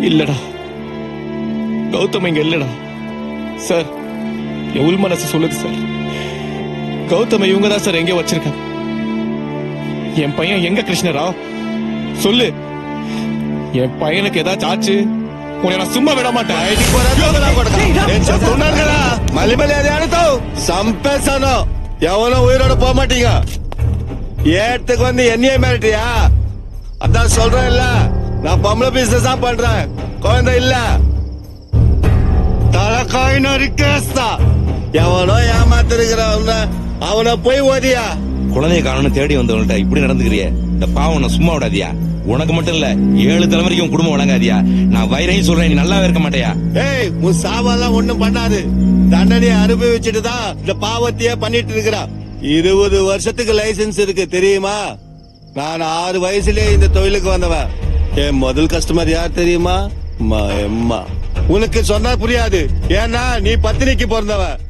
இல்லடா, கௌதம் இங்க இல்லடா சார். என் உள் மனசு சொல்லுது சார், கௌதம் இவங்க தான் சார் எங்க வச்சிருக்காங்க. என் பையன் எங்க கிருஷ்ணரா? சொல்லு, என் பையனுக்கு ஏதாச்சும் ஆச்சு உன்னை நான் சும்மா விட மாட்டேன். మళ్ళీ అది ఆడుతావు చంపేస్తాను. ఎవరో ఉయిరోட போக மாட்டீங்க. ஏட்டுக்கு வந்து என்னையே மிரட்டியா? அதான் சொல்றேன் இல்ல, நான் பொம்பளை பிசினஸ் தான் பண்றேன், குழந்தை இல்ல. தலைக்காய் நறுக்கேஸ்தா. எவனோ ஏமாத்திருக்கிறவன அவனை போய் ஓதியா. குழந்தைய காரணம் தேடி வந்தவன்கிட்ட இப்படி நடந்துக்கிறிய, இந்த பாவம் நான் சும்மா விடாதியா. உனக்கு மட்டும் இல்ல 7 தலைமுறைக்கும் குடும்பம் வழங்காதியா. நான் வைரையும் சொல்றேன், நீ நல்லாவே இருக்க மாட்டியா? ஏய், உன் சாவெல்லாம் ஒண்ணும் பண்ணாது. தண்டனையை அனுபவிச்சுட்டு தான் இந்த பாவத்தையே பண்ணிட்டு இருக்கிறா. 20 வருஷத்துக்கு லைசன்ஸ் இருக்கு தெரியுமா? நான் 6 வயசுலயே இந்த தொழிலுக்கு வந்தவன். என் முதல் கஸ்டமர் யார் தெரியுமா? எம்மா. உனக்கு சொன்னா புரியாது, ஏன்னா நீ பத்தினிக்கு பிறந்தவன்.